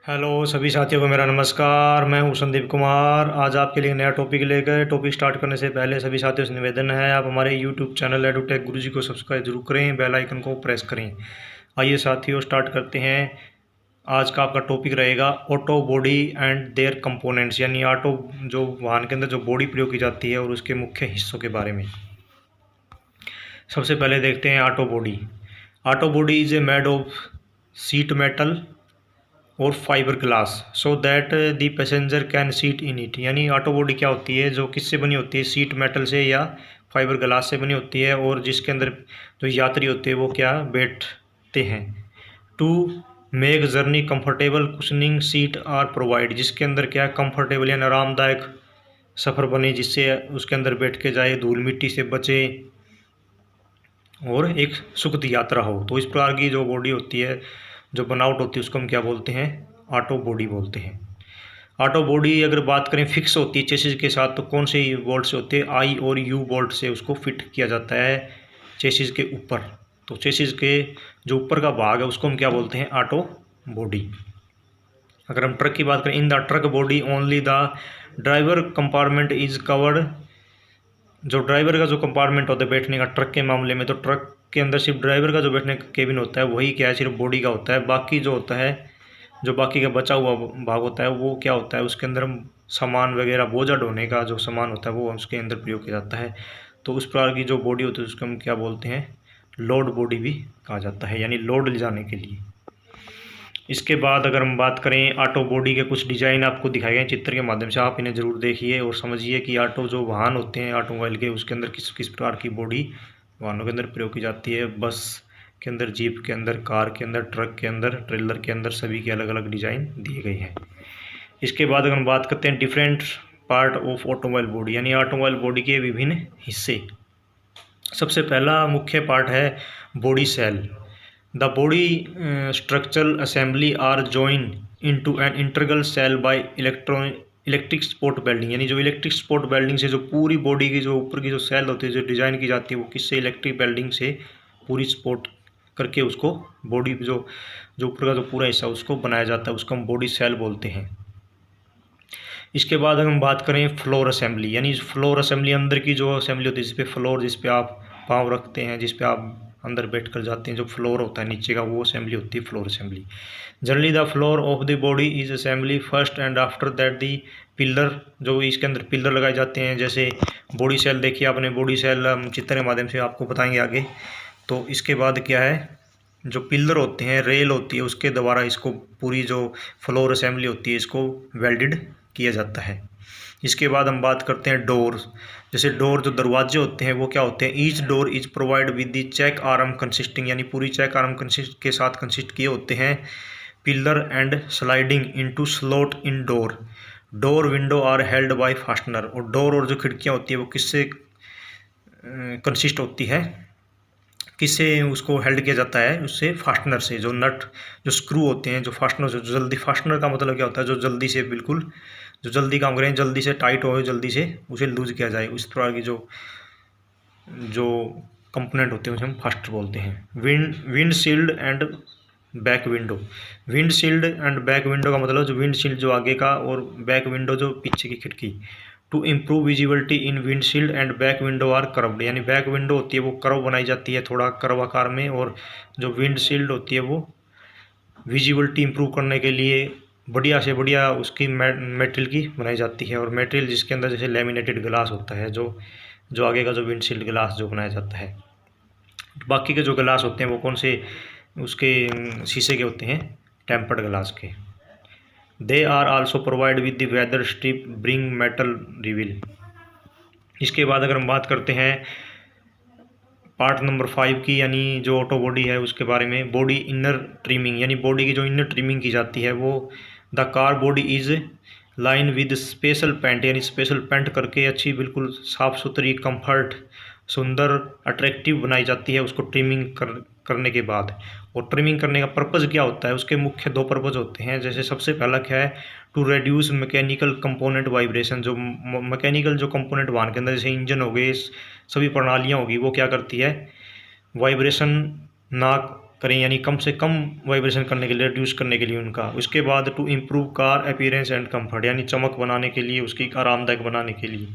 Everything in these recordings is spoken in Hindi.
हेलो सभी साथियों को मेरा नमस्कार। मैं हूं संदीप कुमार। आज आपके लिए नया टॉपिक लेकर टॉपिक स्टार्ट करने से पहले सभी साथियों से निवेदन है, आप हमारे यूट्यूब चैनल एडुटेक गुरुजी को सब्सक्राइब जरूर करें, बेल आइकन को प्रेस करें। आइए साथियों स्टार्ट करते हैं। आज का आपका टॉपिक रहेगा auto body and there components, यानी ऑटो जो वाहन के अंदर जो बॉडी प्रयोग की जाती है और उसके मुख्य हिस्सों के बारे में। सबसे पहले देखते हैं auto body. Auto body is a made of sheet metal और fibre glass so that the passenger can seat in it. यानी ऑटो बॉडी क्या होती है, जो किससे बनी होती है, सीट मेटल से या फाइबर ग्लास से बनी होती है, और जिसके अंदर जो यात्री होते हैं वो क्या बैठते हैं। To make journey comfortable cushioning seat are provide, जिसके अंदर क्या कंफर्टेबल यानी आरामदायक सफ़र बने, जिससे उसके अंदर बैठ के जाए, धूल मिट्टी से बचे और एक सुखद यात्रा हो। तो इस प्रकार की जो बॉडी होती है, जो बनावट होती है, उसको हम क्या बोलते हैं, ऑटो बॉडी बोलते हैं। ऑटो बॉडी अगर बात करें फिक्स होती है चेसिस के साथ, तो कौन से बोल्ट से होते हैं, आई और यू बोल्ट से उसको फिट किया जाता है चेसिस के ऊपर। तो चेसिस के जो ऊपर का भाग है उसको हम क्या बोलते हैं, ऑटो बॉडी। अगर हम ट्रक की बात करें, in the truck body only the driver compartment is covered. जो ड्राइवर का जो कंपार्टमेंट होता है बैठने का ट्रक के मामले में, तो ट्रक के अंदर सिर्फ ड्राइवर का जो बैठने का केबिन होता है वही क्या है, सिर्फ बॉडी का होता है। बाकी जो होता है, जो बाकी का बचा हुआ भाग होता है, वो क्या होता है, उसके अंदर हम सामान वगैरह बोझा ढोने का जो सामान होता है वो उसके अंदर प्रयोग किया जाता है। तो उस प्रकार की जो बॉडी होती है उसको हम क्या बोलते हैं, लोड बॉडी भी कहा जाता है, यानी लोड ले जाने के लिए। इसके बाद अगर हम बात करें, ऑटो बॉडी के कुछ डिज़ाइन आपको दिखाए गए चित्र के माध्यम से, आप इन्हें ज़रूर देखिए और समझिए कि ऑटो जो वाहन होते हैं ऑटोमोबाइल के, उसके अंदर किस किस प्रकार की बॉडी वाहनों के अंदर प्रयोग की जाती है। बस के अंदर, जीप के अंदर, कार के अंदर, ट्रक के अंदर, ट्रेलर के अंदर, सभी के अलग अलग डिज़ाइन दिए गए हैं। इसके बाद अगर हम बात करते हैं different part of automobile body, यानी ऑटोमोबाइल बॉडी के विभिन्न हिस्से। सबसे पहला मुख्य पार्ट है body shell. The body structural assembly are joined into an integral cell by electric sport welding. यानी जो इलेक्ट्रिक स्पोर्ट वेल्डिंग से जो पूरी बॉडी की जो ऊपर की जो सेल होती है, जो डिज़ाइन की जाती है, वो किससे, इलेक्ट्रिक वेल्डिंग से पूरी स्पोर्ट करके उसको बॉडी जो जो ऊपर का जो पूरा हिस्सा उसको बनाया जाता है, उसको हम बॉडी सेल बोलते हैं। इसके बाद अगर हम बात करें फ्लोर असेंबली, यानी फ्लोर असेंबली अंदर की जो असेंबली होती है, जिस पे फ्लोर, जिस पे आप पाँव रखते हैं, जिस पे आप अंदर बैठ कर जाते हैं, जो फ्लोर होता है नीचे का, वो असेंबली होती है floor assembly. Generally the floor of the body is assembly first and after that the pillar. जो इसके अंदर पिलर लगाए जाते हैं, जैसे बॉडी सेल देखिए आपने, बॉडी सेल हम चित्र के माध्यम से आपको बताएंगे आगे। तो इसके बाद क्या है, जो पिलर होते हैं, रेल होती है, उसके द्वारा इसको पूरी जो फ्लोर असेंबली होती है इसको वेल्डेड किया जाता है। इसके बाद हम बात करते हैं डोर। जैसे डोर, जो दरवाजे होते हैं वो क्या होते हैं, each door is provide with the check arm consisting, यानी पूरी चेक आर्म कंसिस्ट के साथ कंसिस्ट किए होते हैं। Pillar and sliding into slot in door. Door window are held by fastener. और डोर और जो खिड़कियाँ होती है वो किससे कंसिस्ट होती है, किससे उसको हेल्ड किया जाता है, उससे फास्टनर से। जो नट, जो स्क्रू होते हैं, जो फास्टनर, जो जल्दी, फास्टनर का मतलब क्या होता है, जो जल्दी से, बिल्कुल जो जल्दी काम करें, जल्दी से टाइट हो, जल्दी से उसे लूज किया जाए, उस प्रकार की जो जो कंपोनेंट होते हैं उसे हम फास्टर बोलते हैं। Wind shield and back window. Wind shield and back window का मतलब, जो विंड शील्ड जो आगे का और बैक विंडो जो पीछे की खिड़की। To improve visibility in windshield and back window are curved, यानी बैक विंडो होती है वो कर्व बनाई जाती है, थोड़ा कर्व आकार में, और जो विंडशील्ड होती है वो विजिबिलिटी इम्प्रूव करने के लिए बढ़िया से बढ़िया उसकी मेटेरियल की बनाई जाती है। और मेटेरियल जिसके अंदर जैसे लेमिनेटेड ग्लास होता है, जो जो आगे का जो विंडशील्ड ग्लास जो बनाया जाता है। बाकी के जो ग्लास होते हैं वो कौन से, उसके शीशे के होते हैं, टेम्पर्ड ग्लास के। They are also provide with the weather strip bring metal reveal. इसके बाद अगर हम बात करते हैं पार्ट नंबर 5 की, यानी जो ऑटो बॉडी है उसके बारे में। बॉडी इनर ट्रिमिंग, यानी बॉडी की जो इनर ट्रिमिंग की जाती है वो, the car body is line with special paint, यानी स्पेशल पेंट करके अच्छी बिल्कुल साफ़ सुथरी, कंफर्ट, सुंदर, अट्रैक्टिव बनाई जाती है उसको ट्रिमिंग करने के बाद। और ट्रिमिंग करने का पर्पज़ क्या होता है, उसके मुख्य 2 पर्पज़ होते हैं। जैसे सबसे पहला क्या है, to reduce mechanical component vibration. जो मैकेनिकल जो कंपोनेंट वाहन के अंदर, जैसे इंजन हो गए, सभी प्रणालियाँ होगी, वो क्या करती है, वाइब्रेशन ना करें, यानी कम से कम वाइब्रेशन करने के लिए, रिड्यूस करने के लिए उनका। उसके बाद to improve car appearance and comfort, यानी चमक बनाने के लिए, उसकी आरामदायक बनाने के लिए।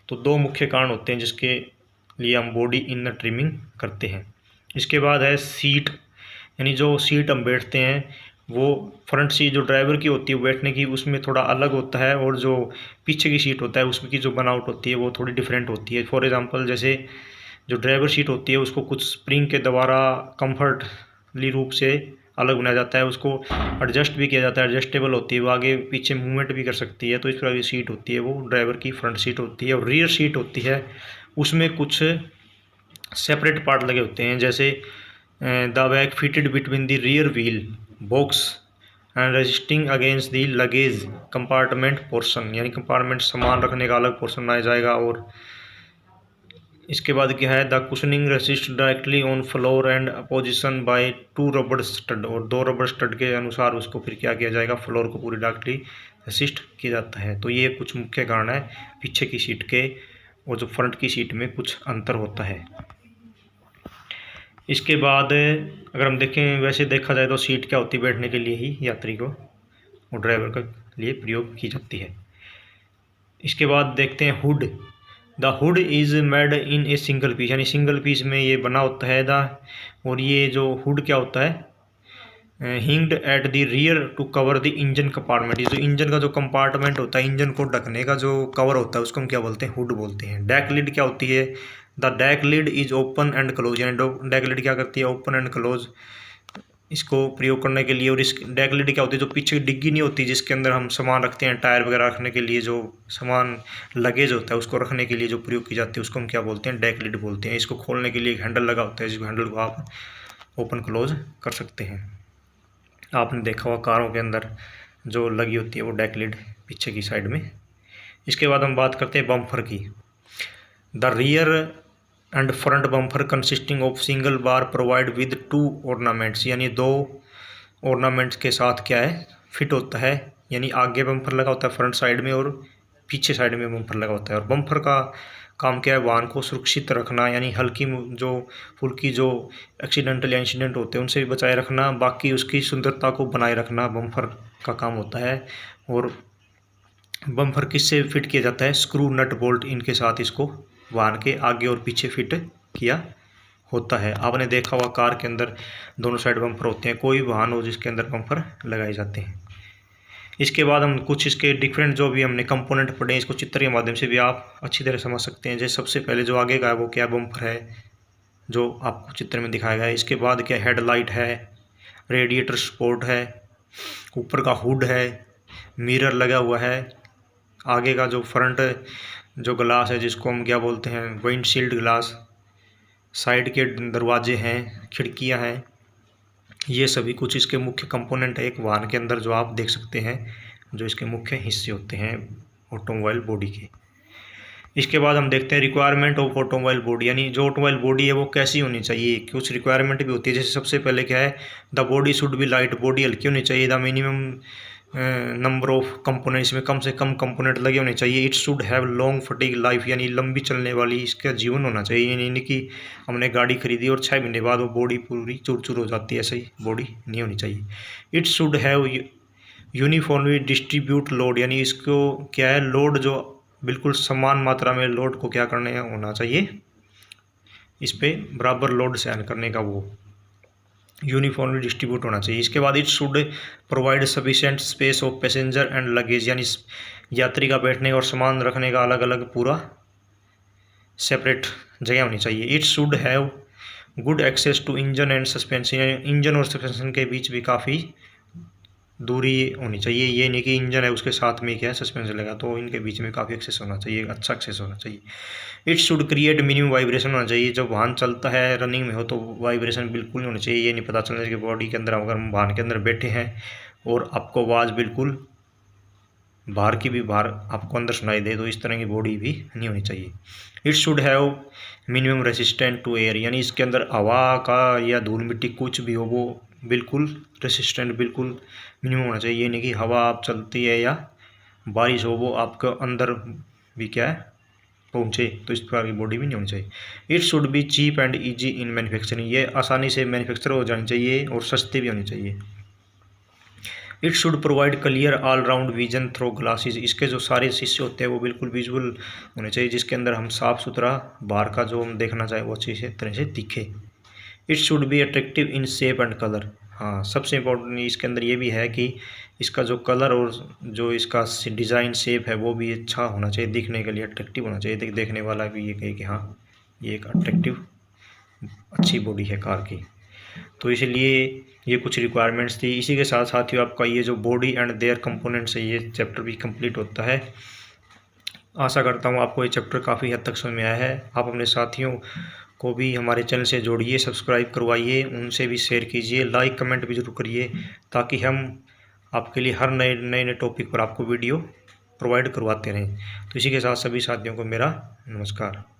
तो दो मुख्य कारण होते हैं जिसके लिए हम बॉडी इनर ट्रिमिंग करते हैं। इसके बाद है सीट, यानी जो सीट हम बैठते हैं वो फ्रंट सीट जो ड्राइवर की होती है बैठने की, उसमें थोड़ा अलग होता है, और जो पीछे की सीट होता है उसकी जो बनावट होती है वो थोड़ी डिफरेंट होती है। फॉर एग्जांपल जैसे जो ड्राइवर सीट होती है उसको कुछ स्प्रिंग के द्वारा कंफर्टली रूप से अलग बनाया जाता है, उसको एडजस्ट भी किया जाता है, एडजस्टेबल होती है, वो आगे पीछे मूवमेंट भी कर सकती है। तो इस प्रकार की सीट होती है वो ड्राइवर की फ्रंट सीट होती है। और रियर सीट होती है, उसमें कुछ सेपरेट पार्ट लगे होते हैं, जैसे the bag fitted between the rear wheel box and resisting against the luggage compartment portion, यानी कंपार्टमेंट सामान रखने का अलग पोर्शन बनाया जाएगा। और इसके बाद क्या है, the cushioning resist directly on floor and position by 2 रबड़ स्टड, और 2 रबड़ स्टड के अनुसार उसको फिर क्या किया जाएगा, फ्लोर को पूरी डायरेक्टली रेसिस्ट किया जाता है। तो ये कुछ मुख्य कारण है पीछे की सीट के और जो फ्रंट की सीट में कुछ अंतर होता है। इसके बाद अगर हम देखें, वैसे देखा जाए तो सीट क्या होती है, बैठने के लिए ही यात्री को और ड्राइवर के लिए प्रयोग की जाती है। इसके बाद देखते हैं hood. The hood is made in a single piece, यानी सिंगल पीस में ये बना होता है और ये जो हुड क्या होता है, hinged at the rear to cover the engine compartment, ये जो इंजन का जो कंपार्टमेंट होता है, इंजन को ढकने का जो कवर होता है उसको हम क्या बोलते हैं, हुड बोलते हैं। डैक लिड क्या होती है, the deck lid is open and close, यानी डैक लिड क्या करती है, ओपन एंड क्लोज इसको प्रयोग करने के लिए। और इस डैक लिड क्या होती है, जो पीछे डिग्गी नहीं होती जिसके अंदर हम सामान रखते हैं, टायर वगैरह रखने के लिए जो सामान लगेज होता है उसको रखने के लिए जो प्रयोग की जाती है उसको हम क्या बोलते हैं, डैक लिड बोलते हैं। इसको खोलने के लिए एक हैंडल लगा होता है, जिस हैंडल को आप ओपन क्लोज कर सकते हैं। आपने देखा हुआ कारों के अंदर जो लगी होती है वो डैक लिड पीछे की साइड में। इसके बाद हम बात करते हैं बम्पर की। The rear and front bumper consisting of single bar provide with 2 ornaments, यानी 2 ऑर्नामेंट्स के साथ क्या है, फिट होता है, यानी आगे बम्पर लगा होता है फ्रंट साइड में और पीछे साइड में बम्पर लगा होता है। और बम्पर का काम क्या है, वाहन को सुरक्षित रखना, यानी हल्की जो फुल्की जो एक्सीडेंटल या इंसिडेंट होते हैं उनसे भी बचाए रखना, बाकी उसकी सुंदरता को बनाए रखना बम्पर का काम होता है। और बम्पर किससे फिट किया जाता है, स्क्रू नट बोल्ट इनके साथ इसको वाहन के आगे और पीछे फिट किया होता है। आपने देखा हुआ कार के अंदर दोनों साइड बम्पर होते हैं, कोई वाहन हो जिसके अंदर बम्पर लगाए जाते हैं। इसके बाद हम कुछ इसके डिफरेंट जो भी हमने कंपोनेंट पढ़े इसको चित्र के माध्यम से भी आप अच्छी तरह समझ सकते हैं। जैसे सबसे पहले जो आगे का है वो क्या बम्पर है जो आपको चित्र में दिखाया गया है। इसके बाद क्या हेडलाइट है, रेडिएटर सपोर्ट है, ऊपर का हुड है, मिरर लगा हुआ है, आगे का जो फ्रंट जो ग्लास है जिसको हम क्या बोलते हैं, विंडशील्ड ग्लास, साइड के दरवाजे हैं, खिड़कियां हैं, ये सभी कुछ इसके मुख्य कंपोनेंट है एक वाहन के अंदर जो आप देख सकते हैं, जो इसके मुख्य हिस्से होते हैं ऑटोमोबाइल बॉडी के। इसके बाद हम देखते हैं रिक्वायरमेंट ऑफ ऑटोमोबाइल बॉडी, यानी जो ऑटोमोबाइल बॉडी है वो कैसी होनी चाहिए, कुछ रिक्वायरमेंट भी होती है। जैसे सबसे पहले क्या है, the body should be light, body हल्की होनी चाहिए। The minimum number of components में कम से कम कंपोनेंट लगे होने चाहिए। It should have long fatigue life, यानी लंबी चलने वाली इसका जीवन होना चाहिए, यानी कि हमने गाड़ी खरीदी और 6 महीने बाद वो बॉडी पूरी चूर चूर हो जाती है, ऐसे ही बॉडी नहीं होनी चाहिए। It should have uniformly distribute load, यानी इसको क्या है, लोड जो बिल्कुल समान मात्रा में लोड को क्या करने होना चाहिए, इस पर बराबर लोड सहन करने का वो यूनिफॉर्मली डिस्ट्रीब्यूट होना चाहिए। इसके बाद it should provide sufficient space of passenger and luggage, यानी यात्री का बैठने और सामान रखने का अलग अलग पूरा सेपरेट जगह होनी चाहिए। It should have good access to engine and suspension, engine और सस्पेंशन के बीच भी काफ़ी दूरी होनी चाहिए। ये नहीं कि इंजन है उसके साथ में क्या है सस्पेंशन लगा, तो इनके बीच में काफ़ी एक्सेस होना चाहिए, अच्छा एक्सेस होना चाहिए। It should create minimum vibration होना चाहिए, जब वाहन चलता है रनिंग में हो तो वाइब्रेशन बिल्कुल नहीं होनी चाहिए। ये नहीं पता चलना चाहिए कि बॉडी के अंदर अगर हम वाहन के अंदर बैठे हैं और आपको आवाज़ बिल्कुल बाहर की भी बाहर आपको अंदर सुनाई दे, तो इस तरह की बॉडी भी नहीं होनी चाहिए। It should have minimum resistant to air, यानी इसके अंदर हवा का या धूल मिट्टी कुछ भी हो वो बिल्कुल रेसिस्टेंट बिल्कुल मिनिमम होना चाहिए। ये नहीं कि हवा आप चलती है या बारिश हो वो आपके अंदर भी क्या है पहुँचे, तो इस प्रकार की बॉडी भी नहीं होनी चाहिए। It should be cheap and easy in manufacturing, ये आसानी से मैन्युफैक्चर हो जानी चाहिए और सस्ती भी होनी चाहिए। It should provide clear all round vision through glasses, इसके जो सारे शीशे होते हैं वो बिल्कुल विजुअल होने चाहिए, जिसके अंदर हम साफ़ सुथरा बाहर का जो हम देखना चाहें वो अच्छी तरह से दिखे। It should be attractive in shape and colour, हाँ सबसे इम्पोर्टेंट इसके अंदर ये भी है कि इसका जो कलर और जो इसका डिज़ाइन शेप है वो भी अच्छा होना चाहिए, दिखने के लिए अट्रैक्टिव होना चाहिए, देखने वाला भी ये कहे कि हाँ ये एक अट्रैक्टिव अच्छी बॉडी है कार की। तो इसलिए ये कुछ रिक्वायरमेंट्स थी। इसी के साथ साथियों आपका ये जो बॉडी एंड देयर कंपोनेंट्स है ये चैप्टर भी कंप्लीट होता है। आशा करता हूँ आपको ये चैप्टर काफ़ी हद तक समझ में आया है। आप अपने साथियों को भी हमारे चैनल से जोड़िए, सब्सक्राइब करवाइए, उनसे भी शेयर कीजिए, लाइक कमेंट भी ज़रूर करिए, ताकि हम आपके लिए हर नए नए टॉपिक पर आपको वीडियो प्रोवाइड करवाते रहें। तो इसी के साथ सभी साथियों को मेरा नमस्कार।